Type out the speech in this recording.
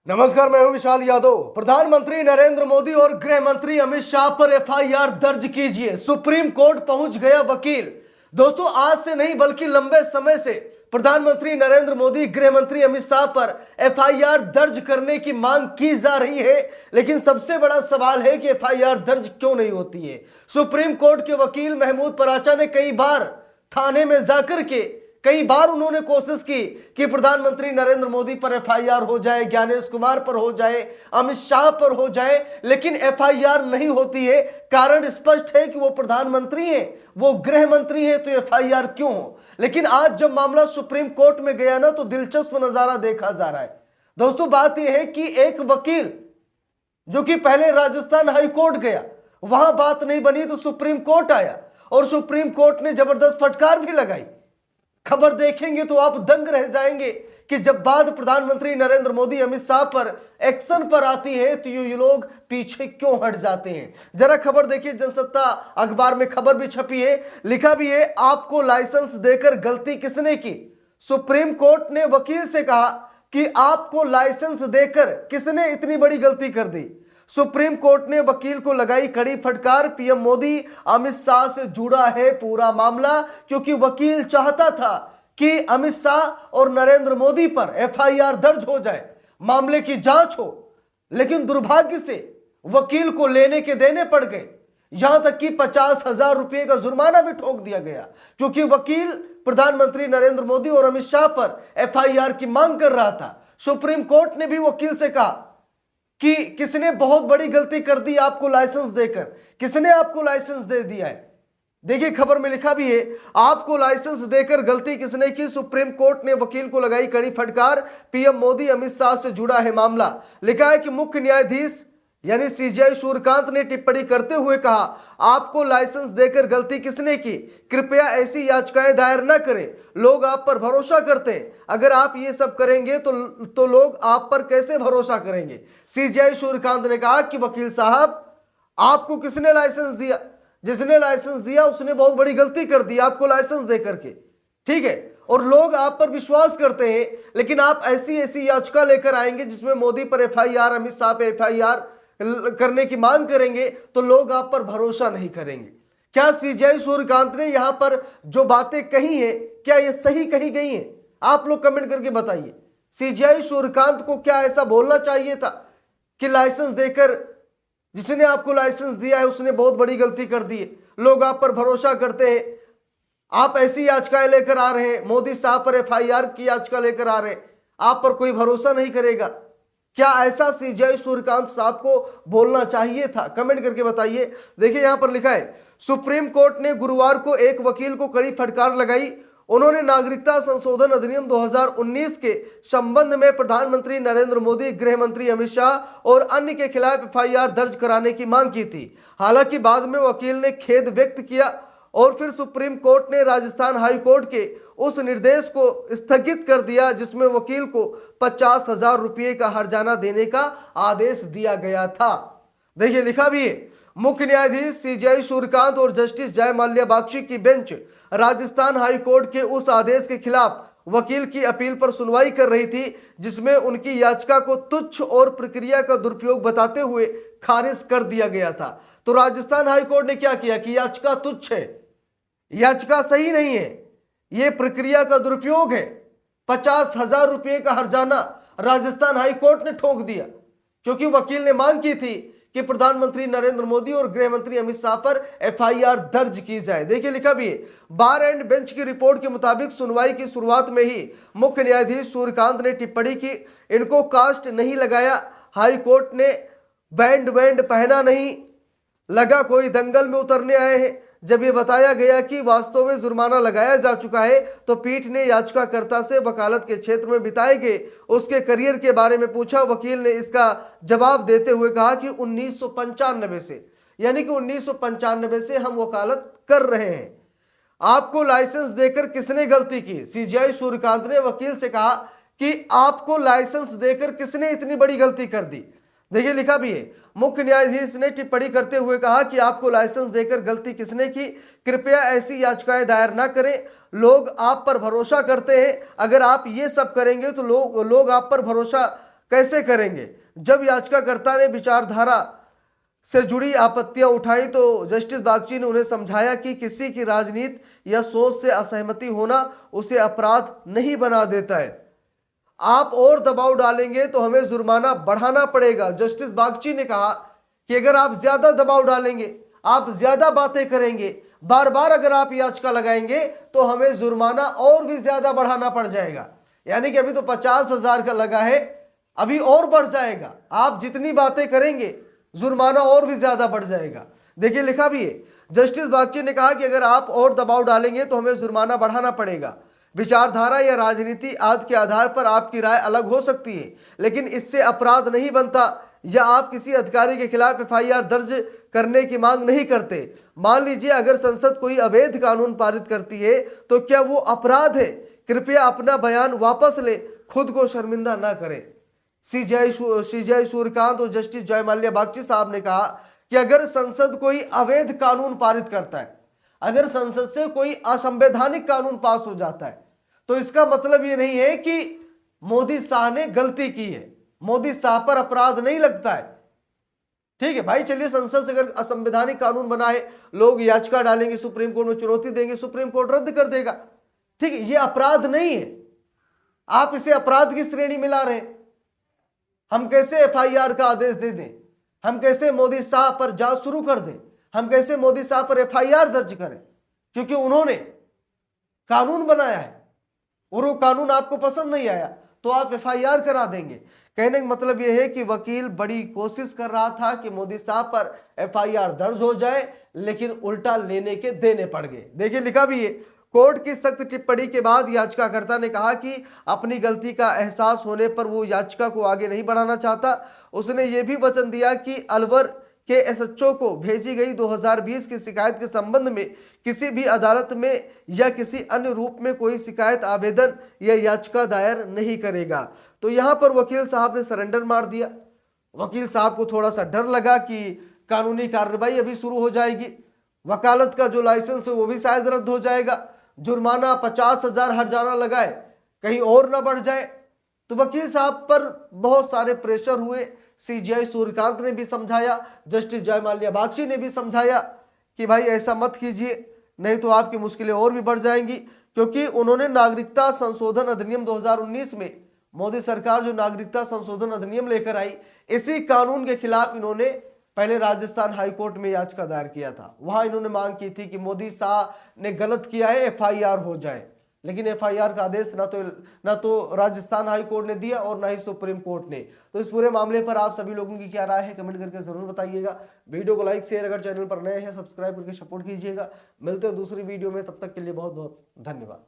नमस्कार, मैं हूं विशाल यादव। प्रधानमंत्री नरेंद्र मोदी और गृह मंत्री अमित शाह पर एफआईआर दर्ज कीजिए, सुप्रीम कोर्ट पहुंच गया वकील। दोस्तों, आज से नहीं बल्कि लंबे समय से प्रधानमंत्री नरेंद्र मोदी, गृह मंत्री अमित शाह पर एफआईआर दर्ज करने की मांग की जा रही है। लेकिन सबसे बड़ा सवाल है कि एफआईआर दर्ज क्यों नहीं होती है। सुप्रीम कोर्ट के वकील महमूद पराचा ने कई बार थाने में जाकर के कई बार उन्होंने कोशिश की कि प्रधानमंत्री नरेंद्र मोदी पर एफआईआर हो जाए, ज्ञानेश कुमार पर हो जाए, अमित शाह पर हो जाए, लेकिन एफआईआर नहीं होती है। कारण स्पष्ट है कि वो प्रधानमंत्री हैं, वो गृह मंत्री हैं, तो एफआईआर क्यों हो। लेकिन आज जब मामला सुप्रीम कोर्ट में गया ना, तो दिलचस्प नजारा देखा जा रहा है। दोस्तों, बात यह है कि एक वकील जो कि पहले राजस्थान हाई कोर्ट गया, वहां बात नहीं बनी तो सुप्रीम कोर्ट आया और सुप्रीम कोर्ट ने जबरदस्त फटकार भी लगाई। खबर देखेंगे तो आप दंग रह जाएंगे कि जब बात प्रधानमंत्री नरेंद्र मोदी, अमित शाह पर एक्शन पर आती है तो ये लोग पीछे क्यों हट जाते हैं। जरा खबर देखिए। जनसत्ता अखबार में खबर भी छपी है, लिखा भी है, आपको लाइसेंस देकर गलती किसने की। सुप्रीम कोर्ट ने वकील से कहा कि आपको लाइसेंस देकर किसने इतनी बड़ी गलती कर दी। सुप्रीम कोर्ट ने वकील को लगाई कड़ी फटकार। पीएम मोदी, अमित शाह से जुड़ा है पूरा मामला, क्योंकि वकील चाहता था कि अमित शाह और नरेंद्र मोदी पर एफआईआर दर्ज हो जाए, मामले की जांच हो। लेकिन दुर्भाग्य से वकील को लेने के देने पड़ गए, यहां तक कि 50,000 रुपए का जुर्माना भी ठोक दिया गया, क्योंकि वकील प्रधानमंत्री नरेंद्र मोदी और अमित शाह पर एफआईआर की मांग कर रहा था। सुप्रीम कोर्ट ने भी वकील से कहा कि किसने बहुत बड़ी गलती कर दी आपको लाइसेंस देकर, किसने आपको लाइसेंस दे दिया है। देखिए, खबर में लिखा भी है, आपको लाइसेंस देकर गलती किसने की। सुप्रीम कोर्ट ने वकील को लगाई कड़ी फटकार। पीएम मोदी, अमित शाह से जुड़ा है मामला। लिखा है कि मुख्य न्यायाधीश यानी सीजेआई सूर्यकांत ने टिप्पणी करते हुए कहा, आपको लाइसेंस देकर गलती किसने की। कृपया ऐसी याचिकाएं दायर न करें, लोग आप पर भरोसा करते हैं। अगर आप ये सब करेंगे तो लोग आप पर कैसे भरोसा करेंगे। सीजेआई सूर्यकांत ने कहा कि वकील साहब, आपको किसने लाइसेंस दिया। जिसने लाइसेंस दिया उसने बहुत बड़ी गलती कर दी आपको लाइसेंस देकर के, ठीक है, और लोग आप पर विश्वास करते हैं। लेकिन आप ऐसी ऐसी याचिका लेकर आएंगे जिसमें मोदी पर एफआईआर, अमित शाह पे एफआईआर करने की मांग करेंगे, तो लोग आप पर भरोसा नहीं करेंगे। क्या सीजेआई सूर्यकांत ने यहां पर जो बातें कही हैं, क्या ये सही कही गई हैं? आप लोग कमेंट करके बताइए। सीजेआई सूर्यकांत को क्या ऐसा बोलना चाहिए था कि लाइसेंस देकर जिसने आपको लाइसेंस दिया है उसने बहुत बड़ी गलती कर दी है, लोग आप पर भरोसा करते हैं, आप ऐसी याचिकाएं लेकर आ रहे हैं, मोदी साहब पर एफआईआर की याचिका लेकर आ रहे हैं, आप पर कोई भरोसा नहीं करेगा। क्या ऐसा सीजेआई सूर्यकांत साहब को बोलना चाहिए था? कमेंट करके बताइए। देखिए, यहां पर लिखा है, सुप्रीम कोर्ट ने गुरुवार को एक वकील को कड़ी फटकार लगाई। उन्होंने नागरिकता संशोधन अधिनियम 2019 के संबंध में प्रधानमंत्री नरेंद्र मोदी, गृह मंत्री अमित शाह और अन्य के खिलाफ एफआईआर दर्ज कराने की मांग की थी। हालांकि बाद में वकील ने खेद व्यक्त किया और फिर सुप्रीम कोर्ट ने राजस्थान हाई कोर्ट के उस निर्देश को स्थगित कर दिया जिसमें वकील को 50,000 रुपये का हर्जाना देने का आदेश दिया गया था। देखिए, लिखा भी है, मुख्य न्यायाधीश सीजेआई सूर्यकांत और जस्टिस जय माल्या बागची की बेंच राजस्थान हाई कोर्ट के उस आदेश के खिलाफ वकील की अपील पर सुनवाई कर रही थी जिसमें उनकी याचिका को तुच्छ और प्रक्रिया का दुरुपयोग बताते हुए खारिज कर दिया गया था। तो राजस्थान हाई कोर्ट ने क्या किया कि याचिका तुच्छ है, याचिका सही नहीं है, यह प्रक्रिया का दुरुपयोग है। 50,000 रुपये का हर्जाना राजस्थान हाई कोर्ट ने ठोक दिया, क्योंकि वकील ने मांग की थी कि प्रधानमंत्री नरेंद्र मोदी और गृह मंत्री अमित शाह पर एफआईआर दर्ज की जाए। देखिए, लिखा भी है, बार एंड बेंच की रिपोर्ट के मुताबिक सुनवाई की शुरुआत में ही मुख्य न्यायाधीश सूर्यकांत ने टिप्पणी की, इनको कास्ट नहीं लगाया, हाई कोर्ट ने बैंड पहना नहीं, लगा कोई दंगल में उतरने आए हैं। जब यह बताया गया कि वास्तव में जुर्माना लगाया जा चुका है तो पीठ ने याचिकाकर्ता से वकालत के क्षेत्र में बिताए गए उसके करियर के बारे में पूछा। वकील ने इसका जवाब देते हुए कहा कि 1995 से, यानी कि 1995 से हम वकालत कर रहे हैं। आपको लाइसेंस देकर किसने गलती की? सीजेआई सूर्यकांत ने वकील से कहा कि आपको लाइसेंस देकर किसने इतनी बड़ी गलती कर दी। देखिए, लिखा भी है, मुख्य न्यायाधीश ने टिप्पणी करते हुए कहा कि आपको लाइसेंस देकर गलती किसने की। कृपया ऐसी याचिकाएं दायर ना करें, लोग आप पर भरोसा करते हैं। अगर आप ये सब करेंगे तो लोग आप पर भरोसा कैसे करेंगे? जब याचिकाकर्ता ने विचारधारा से जुड़ी आपत्तियां उठाई तो जस्टिस बागची ने उन्हें समझाया कि किसी की राजनीति या सोच से असहमति होना उसे अपराध नहीं बना देता है। आप और दबाव डालेंगे तो हमें जुर्माना बढ़ाना पड़ेगा। जस्टिस बागची ने कहा कि अगर आप ज्यादा दबाव डालेंगे, आप ज्यादा बातें करेंगे, बार बार अगर आप याचिका लगाएंगे तो हमें जुर्माना और भी ज्यादा बढ़ाना पड़ जाएगा। यानी कि अभी तो 50,000 का लगा है, अभी और बढ़ जाएगा। आप जितनी बातें करेंगे जुर्माना और भी ज्यादा बढ़ जाएगा। देखिए लिखा भी है, जस्टिस बागची ने कहा कि अगर आप और दबाव डालेंगे तो हमें जुर्माना बढ़ाना पड़ेगा। विचारधारा या राजनीति आदि के आधार पर आपकी राय अलग हो सकती है, लेकिन इससे अपराध नहीं बनता या आप किसी अधिकारी के खिलाफ एफआईआर दर्ज करने की मांग नहीं करते। मान लीजिए अगर संसद कोई अवैध कानून पारित करती है तो क्या वो अपराध है? कृपया अपना बयान वापस ले, खुद को शर्मिंदा ना करें। सीजेआई सूर्यकांत और जस्टिस जयमाल्या बागची साहब ने कहा कि अगर संसद कोई अवैध कानून पारित करता है, अगर संसद से कोई असंवैधानिक कानून पास हो जाता है, तो इसका मतलब ये नहीं है कि मोदी शाह ने गलती की है, मोदी शाह पर अपराध नहीं लगता है। ठीक है भाई, चलिए संसद से अगर असंवैधानिक कानून बना है, लोग याचिका डालेंगे, सुप्रीम कोर्ट में चुनौती देंगे, सुप्रीम कोर्ट रद्द कर देगा। ठीक है, ये अपराध नहीं है, आप इसे अपराध की श्रेणी में ला रहे हैं। हम कैसे एफआईआर का आदेश दे दें, हम कैसे मोदी शाह पर जांच शुरू कर दें, हम कैसे मोदी शाह पर एफआईआर दर्ज करें, क्योंकि उन्होंने कानून बनाया है और वो कानून आपको पसंद नहीं आया तो आप एफआईआर करा देंगे। कहने का मतलब यह है कि वकील बड़ी कोशिश कर रहा था कि मोदी साहब पर एफआईआर दर्ज हो जाए, लेकिन उल्टा लेने के देने पड़ गए। देखिए लिखा भी है, कोर्ट की सख्त टिप्पणी के बाद याचिकाकर्ता ने कहा कि अपनी गलती का एहसास होने पर वो याचिका को आगे नहीं बढ़ाना चाहता। उसने ये भी वचन दिया कि अलवर के एसएचओ को भेजी गई 2020 की शिकायत के संबंध में किसी भी अदालत में या किसी अन्य रूप में कोई शिकायत आवेदन या याचिका दायर नहीं करेगा। तो यहाँ पर वकील साहब ने सरेंडर मार दिया। वकील साहब को थोड़ा सा डर लगा कि कानूनी कार्रवाई अभी शुरू हो जाएगी, वकालत का जो लाइसेंस है वो भी शायद रद्द हो जाएगा, जुर्माना 50,000 हर्जाना लगाए, कहीं और ना बढ़ जाए। तो वकील साहब पर बहुत सारे प्रेशर हुए। सीजेआई सूर्यकांत ने भी समझाया, जस्टिस जयमाल्या बागची ने भी समझाया कि भाई ऐसा मत कीजिए, नहीं तो आपकी मुश्किलें और भी बढ़ जाएंगी। क्योंकि उन्होंने नागरिकता संशोधन अधिनियम 2019 में, मोदी सरकार जो नागरिकता संशोधन अधिनियम लेकर आई, इसी कानून के खिलाफ इन्होंने पहले राजस्थान हाईकोर्ट में याचिका दायर किया था। वहां इन्होंने मांग की थी कि मोदी शाह ने गलत किया है, एफआईआर हो जाए। लेकिन एफआईआर का आदेश ना तो राजस्थान हाई कोर्ट ने दिया और ना ही सुप्रीम कोर्ट ने। तो इस पूरे मामले पर आप सभी लोगों की क्या राय है कमेंट करके जरूर बताइएगा। वीडियो को लाइक शेयर, अगर चैनल पर नए हैं सपोर्ट कीजिएगा। मिलते हैं दूसरी वीडियो में, तब तक के लिए बहुत बहुत धन्यवाद।